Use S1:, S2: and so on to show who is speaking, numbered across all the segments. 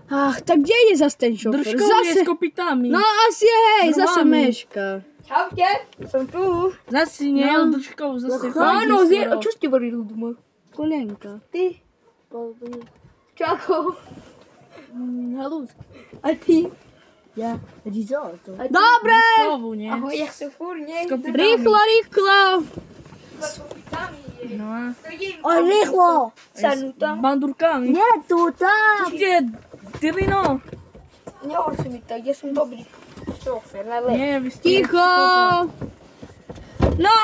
S1: Ach, tak kde je zase ten šofer?
S2: Držkou je s kopytami.
S1: No asi hej, zase meška.
S3: Čaute, som tu.
S2: Zase nie, držkou, zase
S3: Áno, a čo ste varili doma?
S1: Kolenka.
S3: Ty? Čako? Halúsk. A ty?
S4: Ja, risotto.
S1: Dobre!
S2: Držkovú, nie?
S3: Ahoj, ja som furt, nie?
S2: S kopytami.
S1: Rýchlo!
S2: No a
S4: O, rýchlo!
S3: Sanuta.
S2: bandurkami.
S4: Nie, tu, tam!
S2: Kde? Tylino?
S3: Nehovor si mi tak, ja som dobrý šofer, ale...
S2: Nie, vy ste...
S1: Ticho!
S3: No,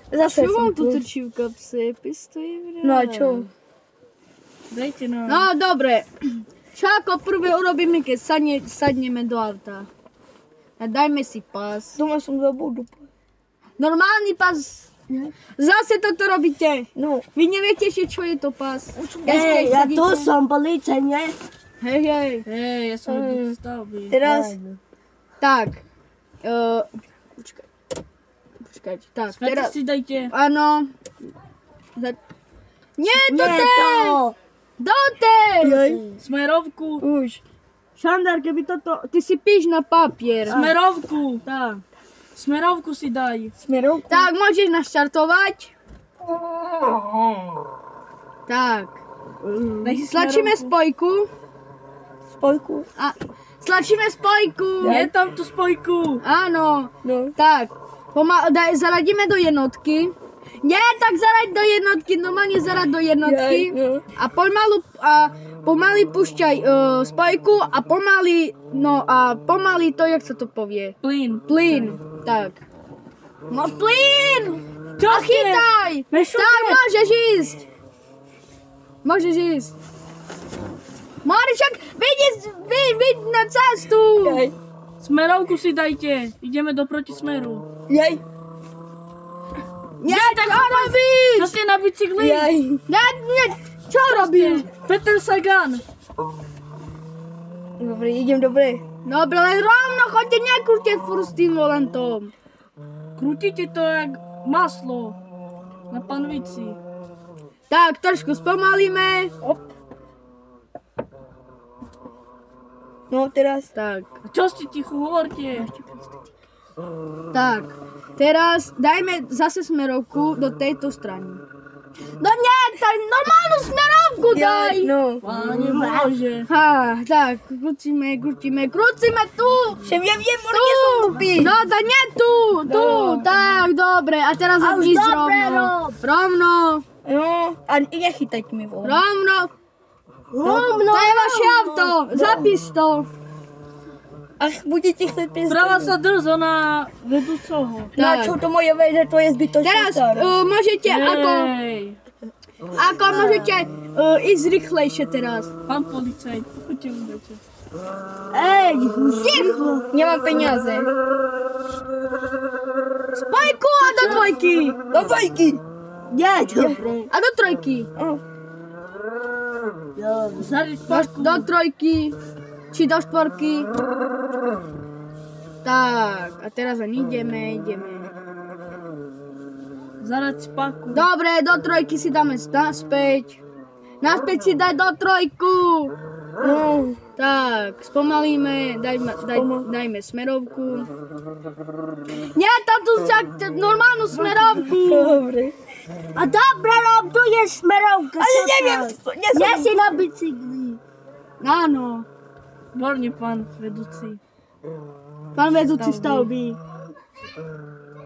S3: zase
S1: Čo
S3: som
S1: vám tu
S3: tu.
S1: trčí v kapse? Pistoje,
S3: No a čo?
S2: Dajte nám.
S1: No dobre. Čo ako prvé urobíme, keď sadneme do auta? A dajme si pás.
S3: Doma som zabudol.
S1: Normálny pás. Zase toto robíte.
S3: No.
S1: Vy neviete ešte, čo je to pás.
S4: Ej, ja tu som, policaj, nie?
S1: Hej, hej.
S2: Hej, ja som vedúci stavby.
S3: Teraz,
S1: Tak. Počkajte. Tak,
S2: Svetlo
S1: teraz.
S2: si dajte.
S1: Áno. Nie, do
S4: Nie,
S1: té!
S4: to!
S1: Do té!
S2: Smerovku.
S1: Už. Šandar, keby toto... Ty si píš na papier.
S2: Smerovku.
S1: Tak.
S2: Smerovku si daj.
S3: smerovku.
S1: Tak, môžeš naštartovať. Tak.
S2: Daj si
S1: Stlačíme spojku.
S3: Spojku.
S1: A stlačíme spojku.
S2: Je tam tú spojku.
S1: Áno.
S3: No.
S1: Tak. Zaradíme do jednotky. Nie, tak zaraď do jednotky. Normálne zarad do jednotky.
S3: Jaj, no.
S1: A pomaly púšťaj spojku a pomaly to, jak sa to povie.
S2: Plyn.
S1: Plyn. Tak. No plyn!
S2: Čo
S1: A chytaj!
S2: Mešuke.
S1: Tak, môžeš ísť. Môžeš ísť. Marišak, vidíš na cestu.
S3: Jaj.
S2: Smerovku si dajte. Ideme do protismeru.
S3: Jaj.
S1: Nie, tak čo robíš?
S2: Čo ste na bicykli?
S3: Jaj.
S1: Nie, čo robíš?
S2: Peter Sagan.
S3: Dobre, idem dobre.
S1: Dobre, len rovno chodte, nekrúťte furt s tým volantom.
S2: Krútite to jak maslo. Na panvici.
S1: Tak, trošku spomalíme.
S3: No, teraz.
S1: Tak,
S2: A čo ste ticho hovorte?
S1: tak. Teraz dajme zase smerovku do tejto strany. No nie, tak normálnu smerovku daj.
S3: No.
S2: Páne Bože.
S1: Ha, tak, krúcime tu.
S3: Všem ja viem, ja som tupý.
S1: No, da nie tu, tak, dobre. A teraz
S4: A už
S1: ísť
S4: dobre
S1: rovno.
S4: rob.
S1: Rovno,
S3: No, a nechytajte mi voľa.
S1: rovno. To je vaše auto, zapíš to.
S3: Ach, budete chcieť
S2: Práva sa drzo na vedúcoho.
S3: No a čo to moje vede, to je zbytočné.
S1: Teraz môžete,
S2: Hej.
S1: ako môžete ísť rýchlejšie teraz.
S2: Pán policajt, poďte udajte.
S4: Ej,
S1: Ticho,
S3: Nemám peniaze.
S1: spojku a do dvojky.
S3: Do dvojky.
S4: nie, dobre.
S1: A do trojky.
S2: Zariť parku.
S1: Do trojky, či do štvorky. Tak, a teraz ani ideme.
S2: Zarať spaku.
S1: Dobre, do trojky si dáme naspäť. Naspäť si daj do trojku.
S3: No.
S1: Tak, spomalíme, dajme smerovku. Nie, táto normálnu smerovku.
S3: Dobre.
S4: A dobre rob, tu je smerovka.
S3: Ale neviem,
S4: Nie si na bicykli.
S1: Áno,
S2: Borne, pán vedúci.
S1: pán vedúci stavby.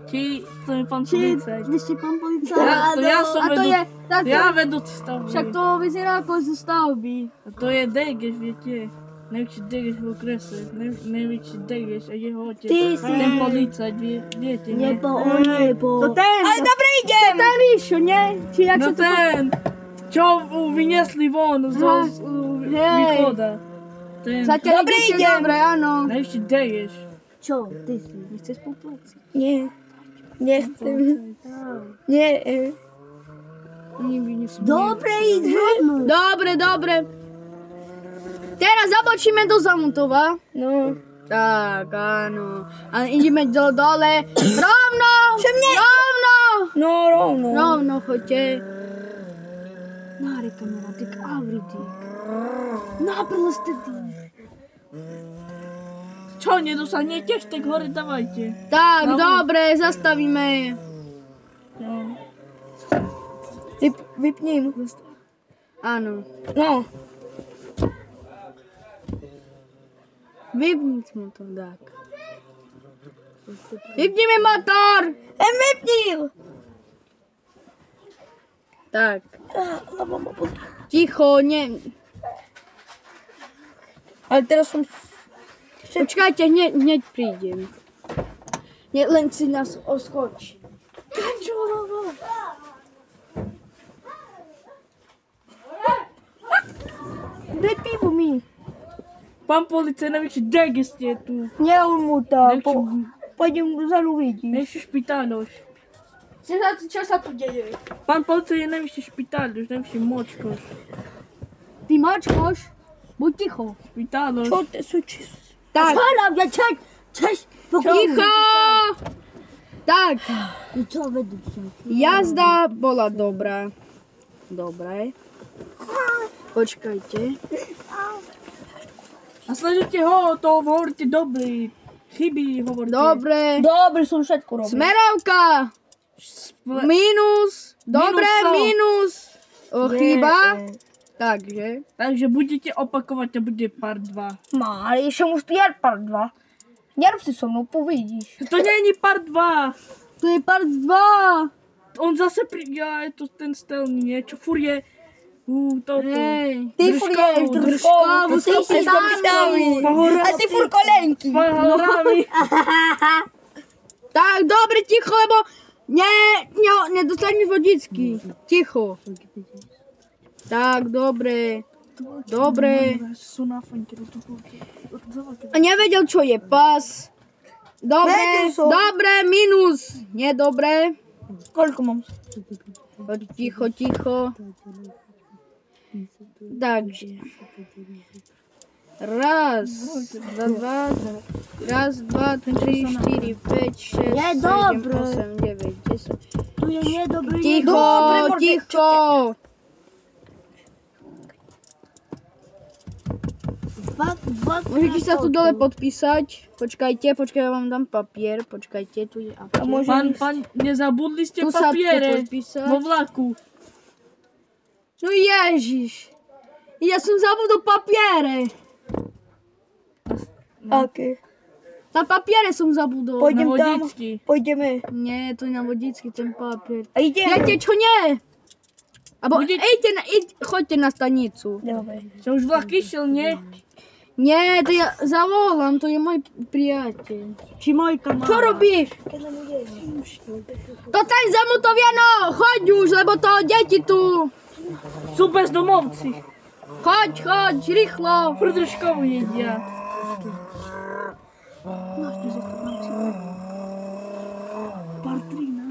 S2: Či to je pán policajt.
S1: Vy ste pán policajt.
S2: Ja som
S1: A to je,
S2: Ja vedúci stavby.
S1: však to vyzerá ako zo stavby.
S2: A to je Degeš, viete. Najväčší Degeš v okrese. Najväčší Degeš a jeho otec.
S4: Ty si-
S2: Ten policajt, viete, nie?
S4: Nebo on nebo.
S1: To ten,
S3: Ale dobre idem.
S1: ten Ríšo, nie? Či jak
S2: No
S1: sa to
S2: ten, čo vyniesli von z
S1: Hej.
S2: východa. Ten
S1: Zatiaľ
S3: Dobre
S1: idete
S3: idem.
S1: dobre, áno.
S2: najväčší Degeš.
S4: Čo, ty si?
S1: Nechceš spolupracovať?
S3: Nie. Nechcem. Nie.
S4: Dobre, idem.
S1: Dobre. Teraz zabočíme do Zamutova.
S3: No.
S1: Tak, áno. A ideme dole. Rovno! Rovno!
S3: No, rovno.
S1: Rovno, choďte. Nári kamarátik, avritík. Naprosty ty.
S2: Čo, nedosahnete? Tak hore dávajte.
S1: Tak,
S2: No.
S1: dobre, zastavíme.
S2: No.
S3: Vypním.
S1: Áno.
S3: No.
S1: Vypnúť motor, tak. Vypnime motor!
S3: Vypnil.
S1: Tak. Ticho,
S3: Ale teraz som...
S1: Počkajte, hneď prídem. Len si nás oskočí.
S3: Daj pivo mi.
S2: Pán policajt, najväčší deg ste tu.
S3: Nie mu tam.
S2: Najväčší-
S3: Pôjdem za ľudí.
S2: Najväčší špitáloš.
S1: Čo sa tu deje?
S2: Pán policajt je najvyšší špitáloš, najvyšší močkoš.
S1: Ty mačkoš? Buď ticho.
S2: Špitáloš.
S3: Čo ty sú či...
S1: Tak,
S4: Cześć!
S1: ticho! Tak,
S4: Co według ciebie?
S1: jazda bola dobrá. Dobre. Počkajte.
S2: A sledujte ho, to hovoríte dobrý. Chyby hovoríte.
S1: Dobre.
S3: Dobre, som všetko robil.
S1: Smerovka. Minus. Dobre, minus. Chyba. Takže.
S2: Takže budete opakovať a bude part 2.
S3: Má, ale ešte musí jať part 2. Nerv si so mnou, povidíš.
S2: To nie je part 2.
S1: To je part 2.
S2: On zase ja, je to ten stelný, nie? Čo furt je... toto.
S1: Hej.
S3: Ty furt ješ držkovú, ty si zamýšľavý. A ty furt kolenky.
S2: Pohľadami.
S1: Tak, dobre, ticho, lebo nedostaneš vodičky. Ticho. Tak, dobre. Dobre.
S2: Sú na fanke.
S1: A nevedel, čo je pas. Dobre,
S3: Vedel som.
S1: dobre, minus. Nedobre.
S3: Koľko mám?
S1: Ticho, ticho. Takže. Raz, dva, tri, štyri, päť, šesť,
S4: Je
S1: sedem,
S4: dobre.
S1: osem, deväť, desať.
S4: Tu je niedobrý.
S1: Ticho,
S3: Dobre, mordy,
S1: ticho. Môžete sa tu dole podpísať. Počkajte, ja vám dám papier. Počkajte, tu je papier.
S2: Pán, nezabudli ste
S1: Tu sa
S2: papiere
S1: podpísať.
S2: vo vlaku.
S1: No ježiš. Ja som zabudol papiere.
S3: Aké?
S1: Na papiere som zabudol.
S3: Pôjdem
S2: Na
S3: tam.
S2: vodičky.
S3: Pôjdeme.
S1: Nie, to je na vodičky ten papier.
S3: A ideme.
S1: Viete čo, nie? Abo
S2: Bude-
S1: choďte na stanicu.
S3: Dobre.
S2: Že už vlak išiel, nie?
S1: Nie, to ja zavolám, to je môj priateľ. Či môj kamarát.
S3: Čo robíš?
S1: To ten zamutoviano, choď už, lebo to deti tu.
S2: Sú bezdomovci.
S1: Choď, rýchlo.
S2: Prdržkovu jedia. Partrina.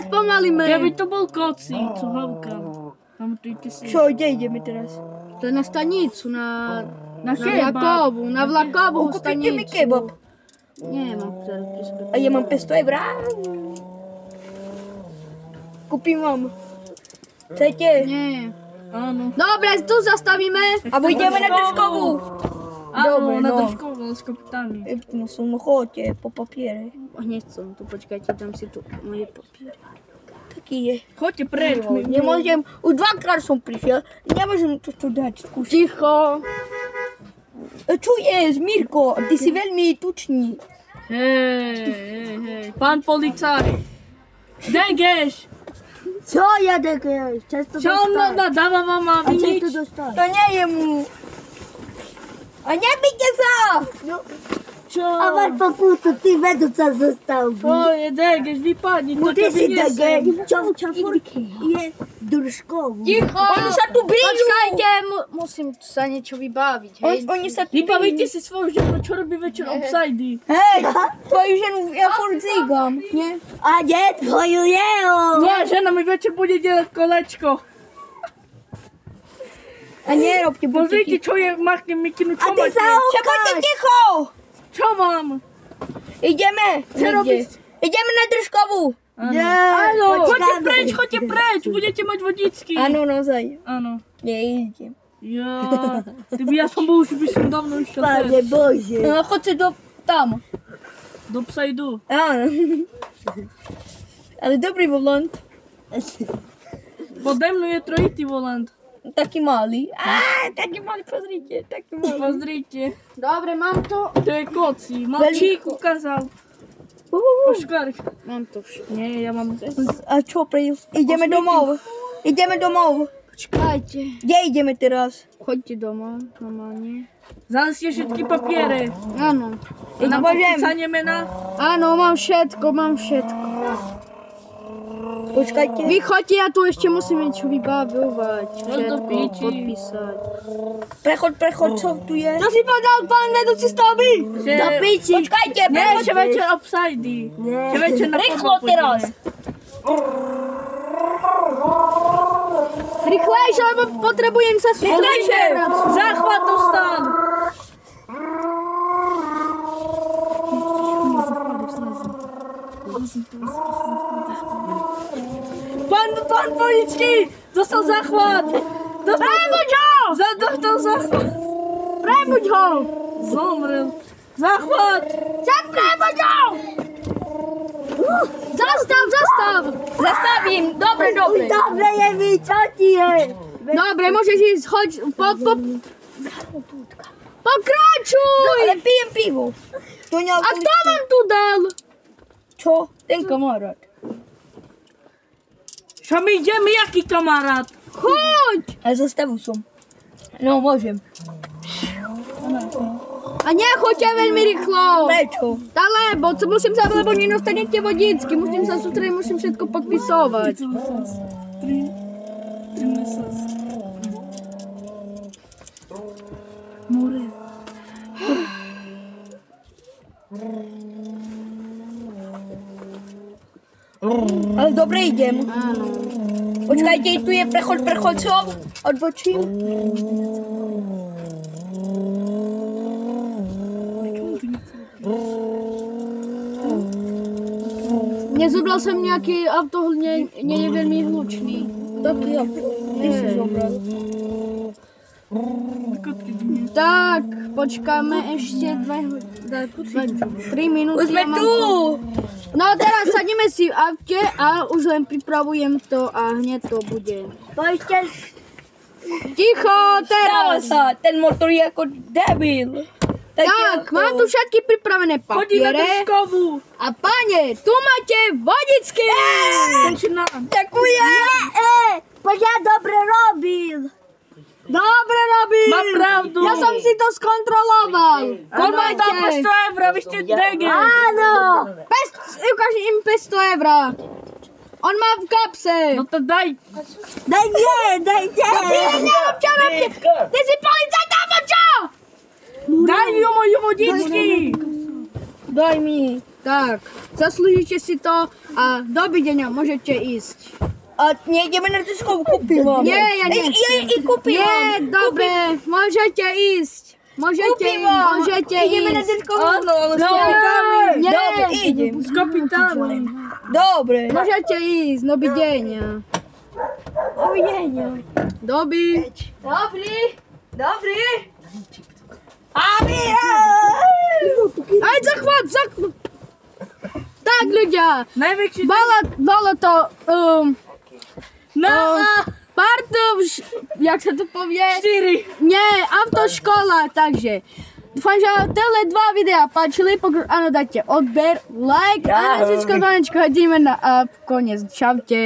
S1: Spomalíme.
S2: Keby to bol kocí, co havkal. Pamatujte si.
S3: Čo, kde ideme teraz?
S1: To je na stanicu, na
S2: kebab.
S1: vlakovú, na vlakovú
S3: Kúpite mi
S1: stanicu.
S3: kebab.
S1: Nie, mám teraz pri sebe.
S3: A ja mám 500 eur. Kúpim vám. Chcete?
S1: Nie.
S2: Áno.
S1: Dobre, tu zastavíme.
S3: A ideme na držkovú.
S2: Áno,
S3: Dobre,
S2: na
S3: no.
S2: držkovu s kapitánmi.
S3: No som, no chodte, po papiere.
S1: Hneď som tu, počkajte, dám si tu moje papiere.
S3: Taký je.
S2: Choďte preč.
S3: Nemôžem, už dvakrát som prišiel, nemôžem to dať skúšať.
S1: Ticho.
S3: Čo je, Mirko, ty si veľmi tučný.
S2: Hej. Pán policaj. Degeš.
S4: Co ja takie? Często
S2: Čo on nadáva vám a
S4: A
S2: vy
S4: często
S2: nič?
S4: dostałem.
S3: To nie je mu. A nebijte sa!
S2: Čo?
S4: A masz popustu, ty będą co został.
S2: Čo je degeš, vypadni. To
S4: Ty si
S2: tebe
S4: takie.
S2: nesem.
S4: Czafurki. Je drużkowy.
S1: Ticho.
S3: Oni sa tu bijú.
S1: Počkajte, musím sa niečo vybaviť, hej.
S3: Oni sa tu
S2: Vybavite si svoju ženu, čo robí večer obsajdy.
S3: Hej, tvoju ženu ja furt zígam, nie?
S4: A nie twoją jeo.
S2: Tvoja žena mi večer bude delať kolečko.
S3: A nerobte
S2: Pozrite,
S3: buďte.
S2: čo je Martin Mikinu, čo
S3: A ty
S2: máte?
S3: sa buďte ticho!
S2: Čo mám?
S3: Ideme.
S2: Čo robíš?
S3: Ideme na držkovú.
S2: Áno.
S3: Áno.
S2: Choďte choďte preč, budete mať vodičky.
S3: Áno, naozaj.
S2: Áno.
S3: Nejdem.
S2: Ja, ja som bol, už by som dávno išiel
S4: Pane
S2: preč.
S4: Bože.
S3: No chodźcie tam.
S2: Do psa idú.
S3: Áno. Ale dobrý volant.
S2: Pode mnou je trojitý volant.
S3: Taký malý. Taký malý, pozrite. Taký malý.
S2: Pozrite.
S1: Dobre, mám to.
S2: To je kocí. Malčík ukázal. Poškár.
S1: Mám to všetko.
S2: Nie, ja mám...
S3: A čo prejsť? Ideme domov. Ideme domov.
S1: Počkajte.
S3: Kde ideme teraz?
S1: Choďte domov, normálne.
S2: Zanesie všetky papiere.
S1: Áno.
S2: Na
S3: Nebudem.
S2: podpísanie mena.
S1: Áno, mám všetko, mám všetko.
S3: Počkajte.
S1: Vy choďte, ja tu ešte musím niečo vybavovať.
S2: No to
S1: Všetko
S2: piči.
S1: podpísať.
S3: Prechod, čo tu je?
S1: To si povedal pán vedúci stavby?
S2: Že...
S4: Do piči.
S3: Počkajte,
S2: Nie,
S3: prechod.
S2: že večer obsajdy. Že večer na
S3: Rýchlo
S2: fotbal
S3: teraz.
S1: Rýchlejšie, lebo potrebujem sa
S2: Rýchlejšie! Zachvat dostan! Pán poličky! Dostal zachvat!
S1: Prebuď ho!
S2: Dostal zachvat!
S1: Prebuď ho!
S2: Zomrel. Zachvat!
S1: Prebuď ho! Zastav!
S3: Zastavím. Dobre.
S4: Dobre je mi, čo ti je?
S1: Dobre, môžeš ísť, choď, pokračuj!
S3: Ale pijem pivo. To
S1: A kto vám tu dal?
S3: Čo? Ten kamarát.
S2: Čo my ideme, jaký kamarát?
S1: Choď!
S3: Ale zastavil som. No, môžem.
S1: A nechoďte veľmi rýchlo.
S3: Prečo?
S1: Lebo lebo nedostanete vodícky, musím sa sústrediť, musím všetko podpisovať.
S2: 3 mesiace. More.
S3: Ale dobre idem.
S1: Áno.
S3: Počkajte, tu je prechod, čo? Odbočím.
S1: Nezobral som nejaký auto, nie je veľmi hlučný.
S3: Taký auto. Ty si zobral.
S1: Tak, počkáme ešte 3 minúty.
S3: Už sme tu.
S1: No teraz sadíme si v aute a už len pripravujem to a hneď to bude.
S4: Poďte.
S1: Ticho,
S3: Stáva
S1: teraz!
S3: sa, ten motor je ako debil.
S1: Tak, mám tu všetky pripravené
S2: Chodí na
S1: papiere.
S2: držkovú.
S1: A pane, tu máte vodičky!
S2: Ten si nám.
S3: Ďakujem.
S4: Poď ja dobre robil.
S1: Dobre robím!
S2: Má pravdu.
S1: Ja som si to skontroloval.
S2: On vám dá po 100 eur, vy ste dege.
S4: Áno.
S1: Ukáž im 500 eur. On má v kapse.
S2: No to daj.
S4: Daj nie.
S1: Ty si policajt alebo čo?
S2: Daj ju moju vodičky.
S1: Daj mi. Tak, zaslúžite si to a dovidenia, môžete ísť.
S3: A nejdeme na držkovú, kúpim vám.
S1: Nie, ja nechcem.
S3: Ja kúpim
S1: Nie,
S3: vám.
S1: dobre, môžete ísť. Môžete
S3: Ideme na
S1: ísť.
S3: držkovú.
S2: Áno, ale s kapitánmi.
S1: Nie,
S3: Dobre, idem.
S2: S kapitánmi.
S3: Dobre.
S1: môžete ísť, dovidenia.
S3: Dovidenia.
S1: Dobrý.
S3: Dobrý.
S1: Aj zachvat. Tak ľudia,
S2: Najväčší...
S1: bolo to
S2: No,
S1: jak sa to povie?
S2: 4.
S1: Nie, autoškola, takže dúfam, že tele 2 videa páčili, pokud áno, dajte odber, like a na všetko zvonečko hodíme na a koniec. Čaute.